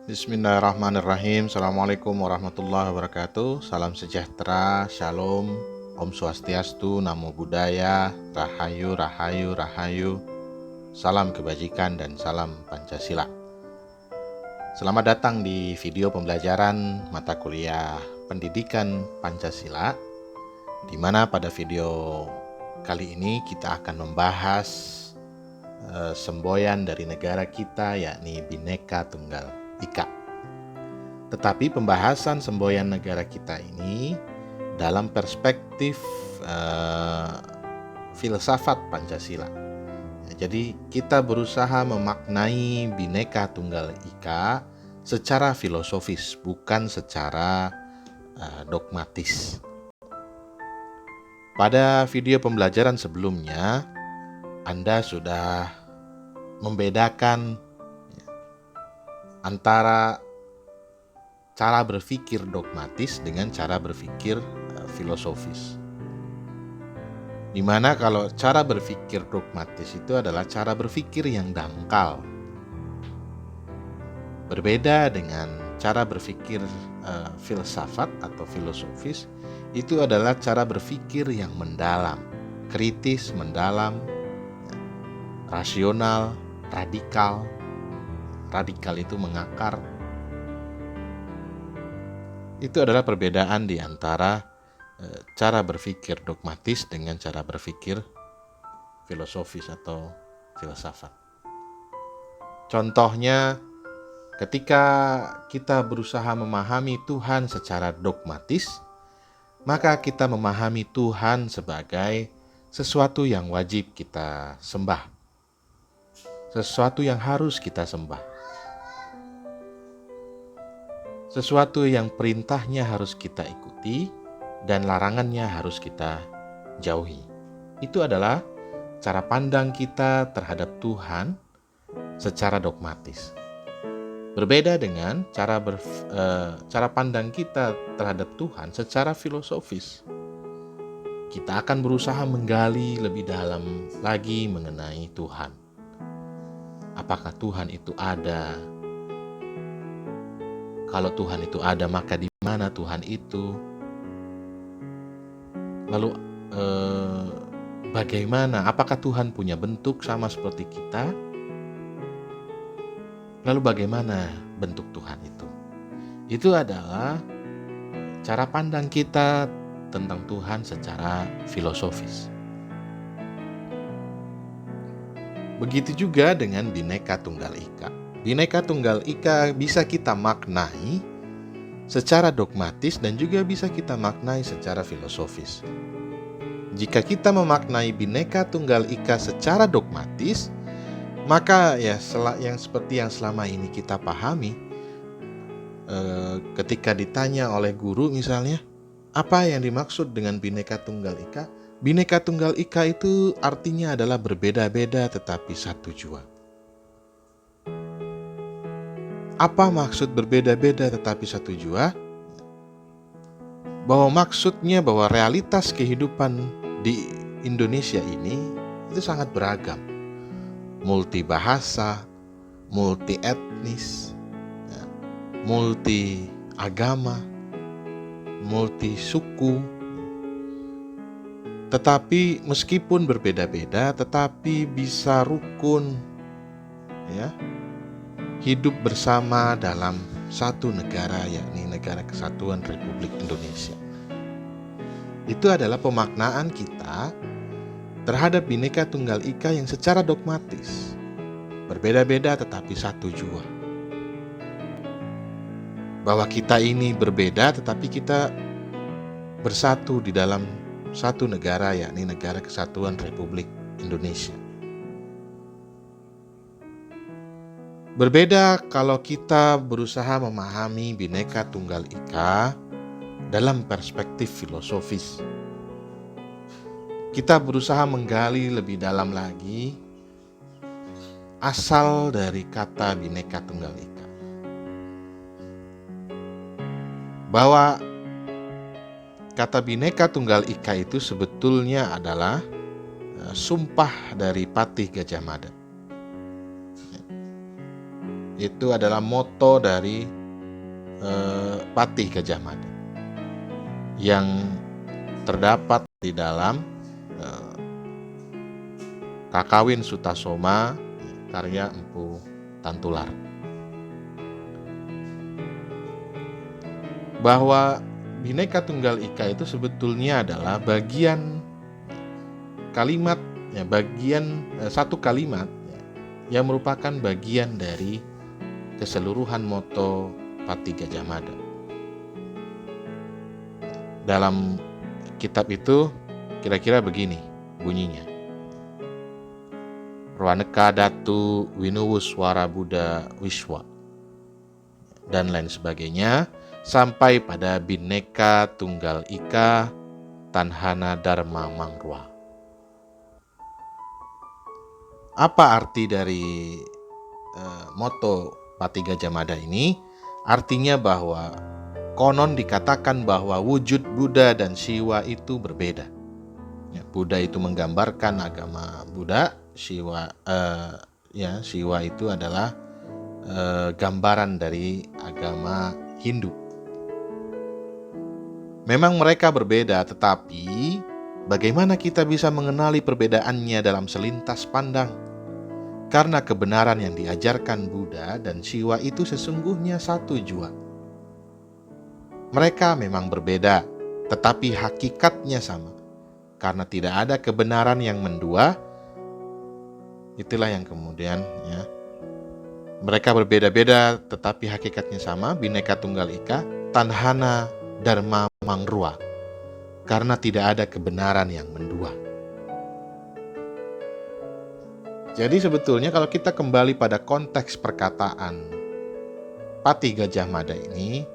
Bismillahirrahmanirrahim. Assalamualaikum warahmatullahi wabarakatuh. Salam sejahtera, shalom, Om Swastiastu, Namo Buddhaya, Rahayu, Rahayu, Rahayu. Salam kebajikan dan salam Pancasila. Selamat datang di video pembelajaran mata kuliah Pendidikan Pancasila, di mana pada video kali ini kita akan membahas semboyan dari negara kita, yakni Bhinneka Tunggal Ika. Tetapi pembahasan semboyan negara kita ini dalam perspektif filsafat Pancasila. Jadi kita berusaha memaknai Bhinneka Tunggal Ika secara filosofis, bukan secara dogmatis. Pada video pembelajaran sebelumnya, Anda sudah membedakan antara cara berpikir dogmatis dengan cara berpikir filosofis. Dimana kalau cara berpikir dogmatis itu adalah cara berpikir yang dangkal. Berbeda dengan cara berpikir filsafat atau filosofis, itu adalah cara berpikir yang mendalam, kritis, mendalam, rasional, radikal. Radikal itu mengakar. Itu adalah perbedaan di antara cara berpikir dogmatis dengan cara berpikir filosofis atau filsafat. Contohnya, ketika kita berusaha memahami Tuhan secara dogmatis, maka kita memahami Tuhan sebagai sesuatu yang wajib kita sembah, sesuatu yang harus kita sembah, sesuatu yang perintahnya harus kita ikuti dan larangannya harus kita jauhi. Itu adalah cara pandang kita terhadap Tuhan secara dogmatis. Berbeda dengan cara pandang kita terhadap Tuhan secara filosofis. Kita akan berusaha menggali lebih dalam lagi mengenai Tuhan. Apakah Tuhan itu ada? Kalau Tuhan itu ada, maka di mana Tuhan itu? Lalu bagaimana? Apakah Tuhan punya bentuk sama seperti kita? Lalu bagaimana bentuk Tuhan itu? Itu adalah cara pandang kita tentang Tuhan secara filosofis. Begitu juga dengan Bhinneka Tunggal Ika. Bhinneka Tunggal Ika bisa kita maknai secara dogmatis dan juga bisa kita maknai secara filosofis. Jika kita memaknai Bhinneka Tunggal Ika secara dogmatis, maka yang seperti yang selama ini kita pahami, ketika ditanya oleh guru misalnya, apa yang dimaksud dengan Bhinneka Tunggal Ika? Bhinneka Tunggal Ika itu artinya adalah berbeda-beda tetapi satu jua. Apa maksud berbeda-beda tetapi satu jua? Bahwa maksudnya bahwa realitas kehidupan di Indonesia ini itu sangat beragam. Multi bahasa, multi etnis, multi agama, multi suku. Tetapi meskipun berbeda-beda, tetapi bisa rukun, hidup bersama dalam satu negara, yakni Negara Kesatuan Republik Indonesia. Itu adalah pemaknaan kita terhadap Bhinneka Tunggal Ika yang secara dogmatis. Berbeda-beda tetapi satu jua. Bahwa kita ini berbeda tetapi kita bersatu di dalam satu negara, yakni Negara Kesatuan Republik Indonesia. Berbeda kalau kita berusaha memahami Bhinneka Tunggal Ika dalam perspektif filosofis. Kita berusaha menggali lebih dalam lagi asal dari kata Bhinneka Tunggal Ika. Bahwa kata Bhinneka Tunggal Ika itu sebetulnya adalah sumpah dari Patih Gajah Mada. itu adalah moto dari Patih Gajah Mada yang terdapat di dalam Kakawin Sutasoma karya Empu Tantular, bahwa Bhinneka Tunggal Ika itu sebetulnya adalah bagian kalimat, satu kalimat yang merupakan bagian dari keseluruhan moto Patih Gajah Mada. Dalam kitab itu kira-kira begini bunyinya: Rwaneka Datu Winuwus Swara Buddha Wiswa, dan lain sebagainya, sampai pada Bhinneka Tunggal Ika Tanhana Dharma Mangrua. Apa arti dari moto Patih Gajah Mada ini? Artinya bahwa konon dikatakan bahwa wujud Buddha dan Siwa itu berbeda. Buddha itu menggambarkan agama Buddha, Siwa itu adalah gambaran dari agama Hindu. Memang mereka berbeda, tetapi bagaimana kita bisa mengenali perbedaannya dalam selintas pandang? Karena kebenaran yang diajarkan Buddha dan Siwa itu sesungguhnya satu jua. Mereka memang berbeda, tetapi hakikatnya sama. Karena tidak ada kebenaran yang mendua, itulah yang kemudian mereka berbeda-beda, tetapi hakikatnya sama. Bhinneka Tunggal Ika Tanhana Dharma Mangrua, karena tidak ada kebenaran yang mendua. Jadi sebetulnya kalau kita kembali pada konteks perkataan Patih Gajah Mada ini,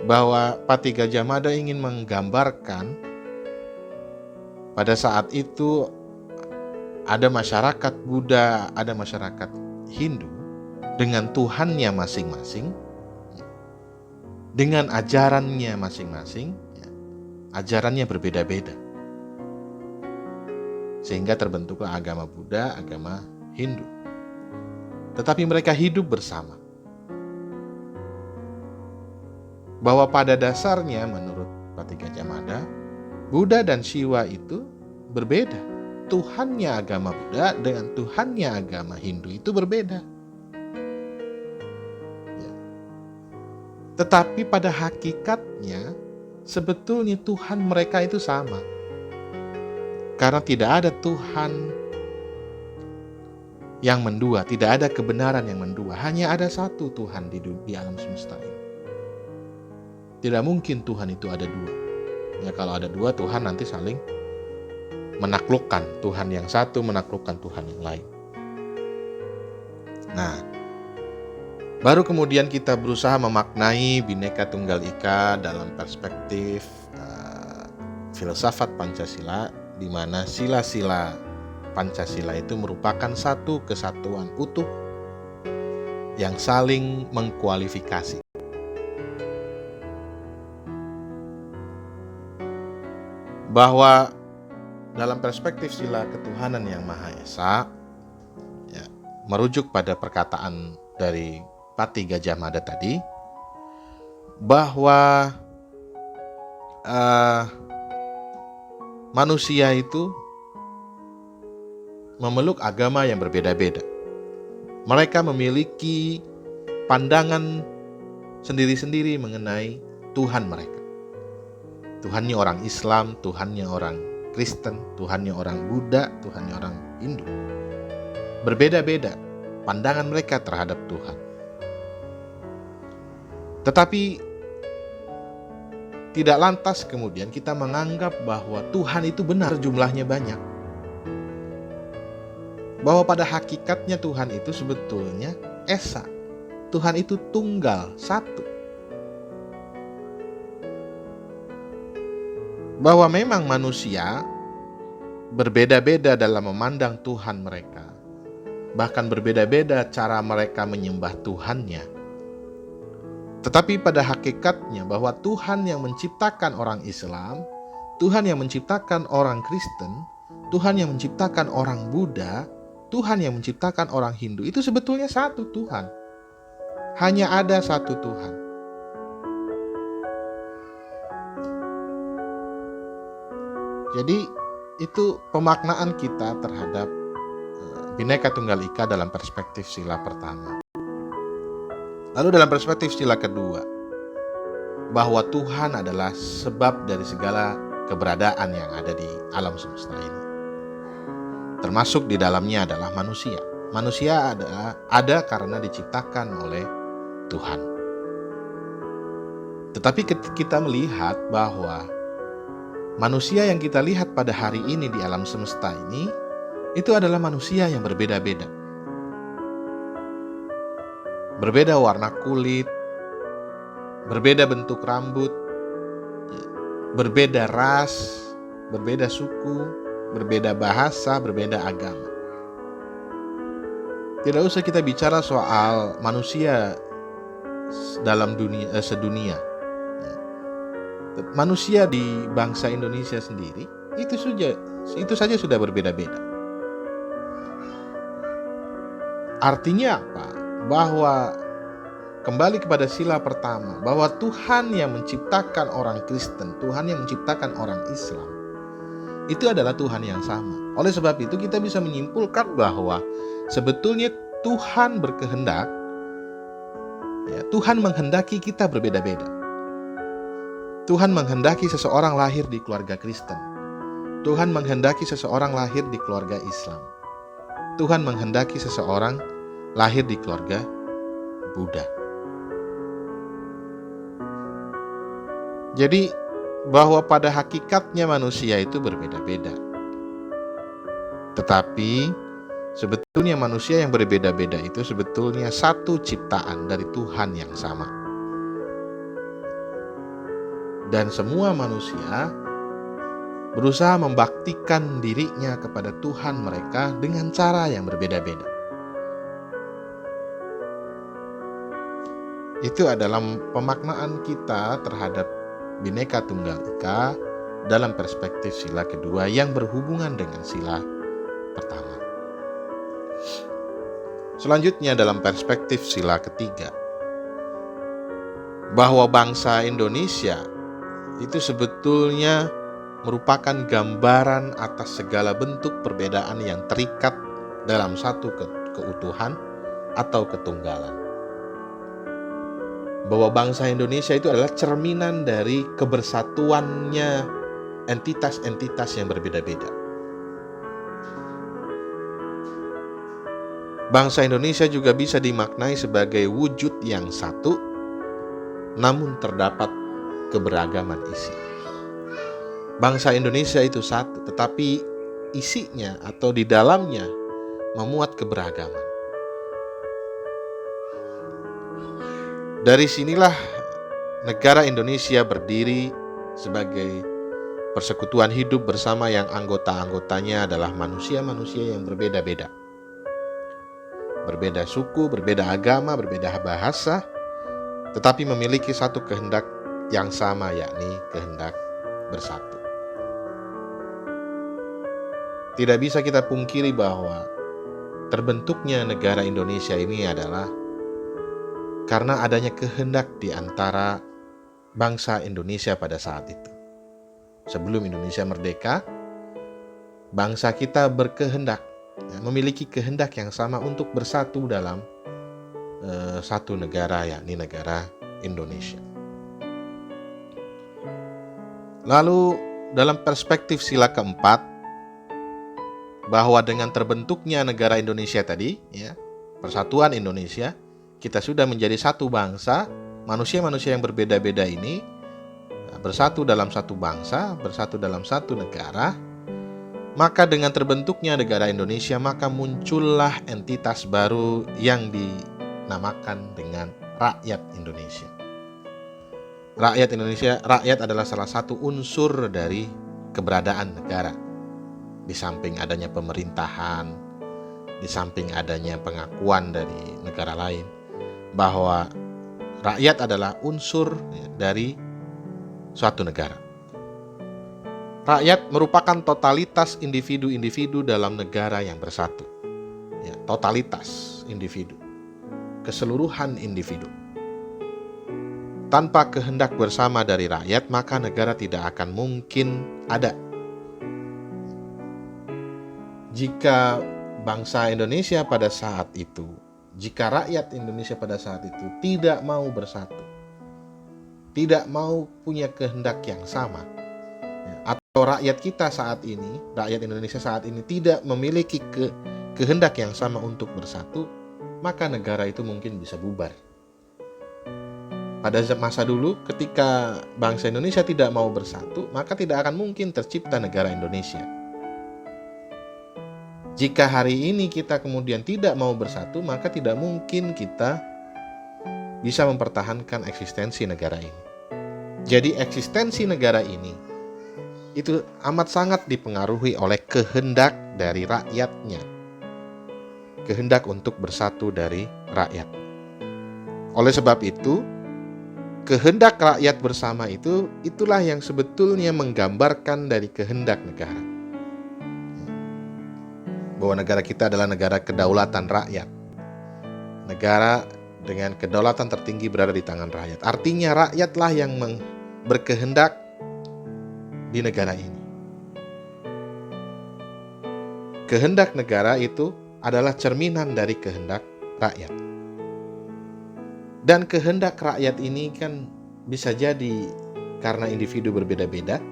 bahwa Patih Gajah Mada ingin menggambarkan pada saat itu ada masyarakat Buddha, ada masyarakat Hindu dengan Tuhannya masing-masing, dengan ajarannya masing-masing, ajarannya berbeda-beda. Sehingga terbentuklah agama Buddha, agama Hindu. Tetapi mereka hidup bersama. Bahwa pada dasarnya menurut Patih Gajah Mada, Buddha dan Siwa itu berbeda. Tuhannya agama Buddha dengan Tuhannya agama Hindu itu berbeda. Tetapi pada hakikatnya sebetulnya Tuhan mereka itu sama. Karena tidak ada Tuhan yang mendua, tidak ada kebenaran yang mendua. Hanya ada satu Tuhan di alam semesta ini. Tidak mungkin Tuhan itu ada dua. Ya, kalau ada dua, Tuhan nanti saling menaklukkan. Tuhan yang satu menaklukkan Tuhan yang lain. Nah, baru kemudian kita berusaha memaknai Bhinneka Tunggal Ika dalam perspektif filsafat Pancasila, di mana sila-sila Pancasila itu merupakan satu kesatuan utuh yang saling mengkualifikasi. Bahwa dalam perspektif sila ketuhanan yang Maha Esa, merujuk pada perkataan dari Patih Gajah Mada tadi, bahwa manusia itu memeluk agama yang berbeda-beda. Mereka memiliki pandangan sendiri-sendiri mengenai Tuhan mereka. Tuhannya orang Islam, Tuhannya orang Kristen, Tuhannya orang Buddha, Tuhannya orang Hindu. Berbeda-beda pandangan mereka terhadap Tuhan. Tetapi tidak lantas kemudian kita menganggap bahwa Tuhan itu benar jumlahnya banyak. Bahwa pada hakikatnya Tuhan itu sebetulnya esa. Tuhan itu tunggal, satu. Bahwa memang manusia berbeda-beda dalam memandang Tuhan mereka. Bahkan berbeda-beda cara mereka menyembah Tuhannya. Tetapi pada hakikatnya bahwa Tuhan yang menciptakan orang Islam, Tuhan yang menciptakan orang Kristen, Tuhan yang menciptakan orang Buddha, Tuhan yang menciptakan orang Hindu itu sebetulnya satu Tuhan. Hanya ada satu Tuhan. Jadi itu pemaknaan kita terhadap Bhinneka Tunggal Ika dalam perspektif sila pertama. Lalu dalam perspektif sila kedua, bahwa Tuhan adalah sebab dari segala keberadaan yang ada di alam semesta ini. Termasuk di dalamnya adalah manusia. Manusia ada karena diciptakan oleh Tuhan. Tetapi ketika kita melihat bahwa manusia yang kita lihat pada hari ini di alam semesta ini, itu adalah manusia yang berbeda-beda. Berbeda warna kulit, berbeda bentuk rambut, berbeda ras, berbeda suku, berbeda bahasa, berbeda agama. Tidak usah kita bicara soal manusia dalam dunia sedunia. Manusia di bangsa Indonesia sendiri itu saja sudah berbeda-beda. Artinya apa? Bahwa kembali kepada sila pertama, bahwa Tuhan yang menciptakan orang Kristen, Tuhan yang menciptakan orang Islam, itu adalah Tuhan yang sama. Oleh sebab itu kita bisa menyimpulkan bahwa sebetulnya Tuhan berkehendak, Tuhan menghendaki kita berbeda-beda. Tuhan menghendaki seseorang lahir di keluarga Kristen. Tuhan menghendaki seseorang lahir di keluarga Islam. Tuhan menghendaki seseorang lahir di keluarga Buddha. Jadi bahwa pada hakikatnya manusia itu berbeda-beda. Tetapi sebetulnya manusia yang berbeda-beda itu sebetulnya satu ciptaan dari Tuhan yang sama. Dan semua manusia berusaha membaktikan dirinya kepada Tuhan mereka dengan cara yang berbeda-beda. Itu adalah pemaknaan kita terhadap Bhinneka Tunggal Ika dalam perspektif sila kedua yang berhubungan dengan sila pertama. Selanjutnya dalam perspektif sila ketiga, bahwa bangsa Indonesia itu sebetulnya merupakan gambaran atas segala bentuk perbedaan yang terikat dalam satu keutuhan atau ketunggalan. Bahwa bangsa Indonesia itu adalah cerminan dari kebersatuannya entitas-entitas yang berbeda-beda. Bangsa Indonesia juga bisa dimaknai sebagai wujud yang satu, namun terdapat keberagaman isi. Bangsa Indonesia itu satu, tetapi isinya atau di dalamnya memuat keberagaman. Dari sinilah negara Indonesia berdiri sebagai persekutuan hidup bersama yang anggota-anggotanya adalah manusia-manusia yang berbeda-beda. Berbeda suku, berbeda agama, berbeda bahasa, tetapi memiliki satu kehendak yang sama, yakni kehendak bersatu. Tidak bisa kita pungkiri bahwa terbentuknya negara Indonesia ini adalah karena adanya kehendak di antara bangsa Indonesia pada saat itu. Sebelum Indonesia merdeka, bangsa kita berkehendak, memiliki kehendak yang sama untuk bersatu dalam satu negara, yakni negara Indonesia. Lalu dalam perspektif sila keempat, bahwa dengan terbentuknya negara Indonesia tadi, persatuan Indonesia, kita sudah menjadi satu bangsa, manusia-manusia yang berbeda-beda ini bersatu dalam satu bangsa, bersatu dalam satu negara. Maka dengan terbentuknya negara Indonesia, maka muncullah entitas baru yang dinamakan dengan rakyat Indonesia. Rakyat adalah salah satu unsur dari keberadaan negara. Di samping adanya pemerintahan, di samping adanya pengakuan dari negara lain, bahwa rakyat adalah unsur dari suatu negara. Rakyat merupakan totalitas individu-individu dalam negara yang bersatu. ya, totalitas individu, keseluruhan individu. Tanpa kehendak bersama dari rakyat, maka negara tidak akan mungkin ada. Jika bangsa Indonesia pada saat itu, jika rakyat Indonesia pada saat itu tidak mau bersatu, tidak mau punya kehendak yang sama, atau rakyat kita saat ini, rakyat Indonesia saat ini tidak memiliki kehendak yang sama untuk bersatu, maka negara itu mungkin bisa bubar. Pada masa dulu, ketika bangsa Indonesia tidak mau bersatu, maka tidak akan mungkin tercipta negara Indonesia. Jika hari ini kita kemudian tidak mau bersatu, maka tidak mungkin kita bisa mempertahankan eksistensi negara ini. Jadi eksistensi negara ini itu amat sangat dipengaruhi oleh kehendak dari rakyatnya. Kehendak untuk bersatu dari rakyat. Oleh sebab itu, kehendak rakyat bersama itulah yang sebetulnya menggambarkan dari kehendak negara. Bahwa negara kita adalah negara kedaulatan rakyat. Negara dengan kedaulatan tertinggi berada di tangan rakyat. Artinya rakyatlah yang berkehendak di negara ini. Kehendak negara itu adalah cerminan dari kehendak rakyat. Dan kehendak rakyat ini kan bisa jadi karena individu berbeda-beda,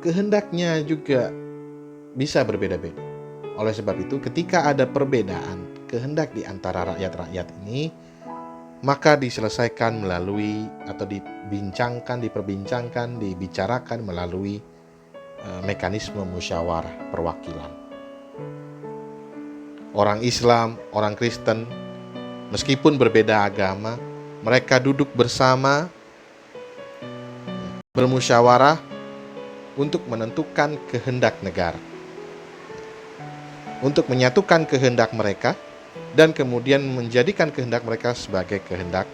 kehendaknya juga bisa berbeda-beda. Oleh sebab itu, ketika ada perbedaan kehendak di antara rakyat-rakyat ini, maka diselesaikan melalui atau diperbincangkan, dibicarakan melalui mekanisme musyawarah perwakilan. Orang Islam, orang Kristen, meskipun berbeda agama, mereka duduk bersama, bermusyawarah untuk menentukan kehendak negara, untuk menyatukan kehendak mereka, dan kemudian menjadikan kehendak mereka sebagai kehendak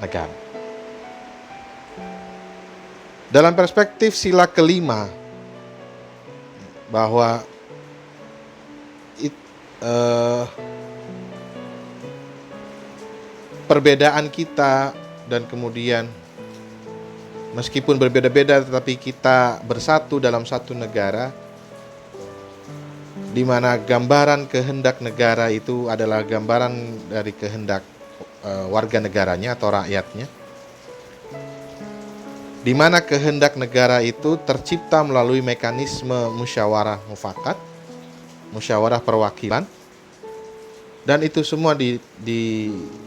negara. Dalam perspektif sila kelima, bahwa perbedaan kita dan kemudian meskipun berbeda-beda tetapi kita bersatu dalam satu negara, di mana gambaran kehendak negara itu adalah gambaran dari kehendak warga negaranya atau rakyatnya, di mana kehendak negara itu tercipta melalui mekanisme musyawarah mufakat, musyawarah perwakilan, dan itu semua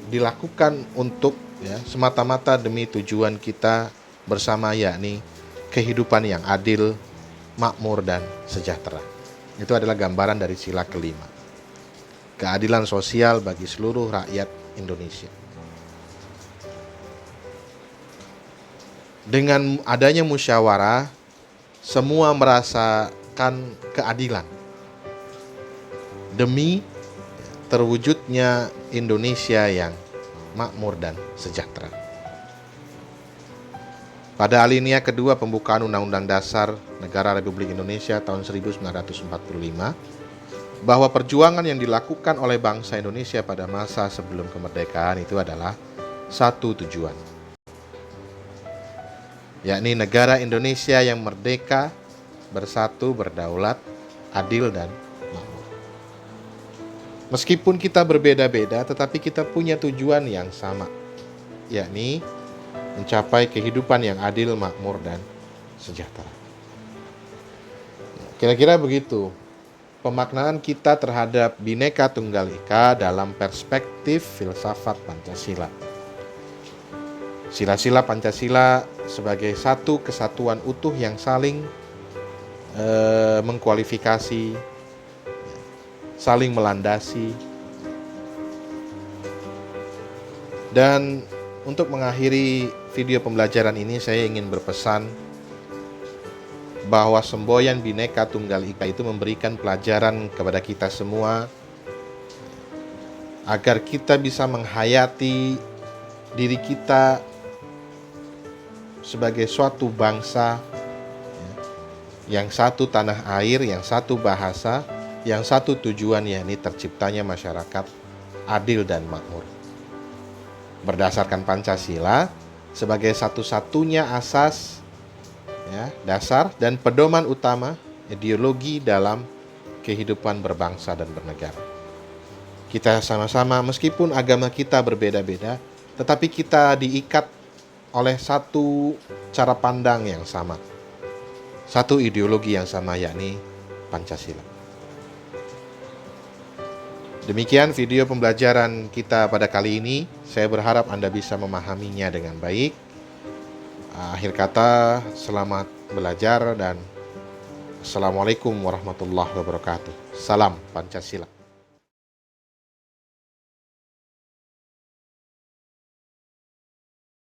dilakukan untuk semata-mata demi tujuan kita bersama, yakni kehidupan yang adil, makmur, dan sejahtera. Itu adalah gambaran dari sila kelima. Keadilan sosial bagi seluruh rakyat Indonesia. Dengan adanya musyawarah, semua merasakan keadilan demi terwujudnya Indonesia yang makmur dan sejahtera. Pada alinea kedua pembukaan Undang-Undang Dasar Negara Republik Indonesia tahun 1945, bahwa perjuangan yang dilakukan oleh bangsa Indonesia pada masa sebelum kemerdekaan itu adalah satu tujuan, yakni negara Indonesia yang merdeka, bersatu, berdaulat, adil, dan makmur. Meskipun kita berbeda-beda, tetapi kita punya tujuan yang sama, yakni mencapai kehidupan yang adil, makmur, dan sejahtera. Kira-kira begitu pemaknaan kita terhadap Bhinneka Tunggal Ika dalam perspektif filsafat Pancasila. Sila-sila Pancasila sebagai satu kesatuan utuh yang saling mengkualifikasi, saling melandasi. Dan untuk mengakhiri video pembelajaran ini, saya ingin berpesan bahwa semboyan Bhinneka Tunggal Ika itu memberikan pelajaran kepada kita semua agar kita bisa menghayati diri kita sebagai suatu bangsa yang satu tanah air, yang satu bahasa, yang satu tujuan, yakni terciptanya masyarakat adil dan makmur. Berdasarkan Pancasila sebagai satu-satunya asas, dasar dan pedoman utama ideologi dalam kehidupan berbangsa dan bernegara. Kita sama-sama, meskipun agama kita berbeda-beda, tetapi kita diikat oleh satu cara pandang yang sama, satu ideologi yang sama, yakni Pancasila. Demikian video pembelajaran kita pada kali ini. Saya berharap Anda bisa memahaminya dengan baik. Akhir kata, selamat belajar dan Assalamualaikum warahmatullahi wabarakatuh. Salam Pancasila.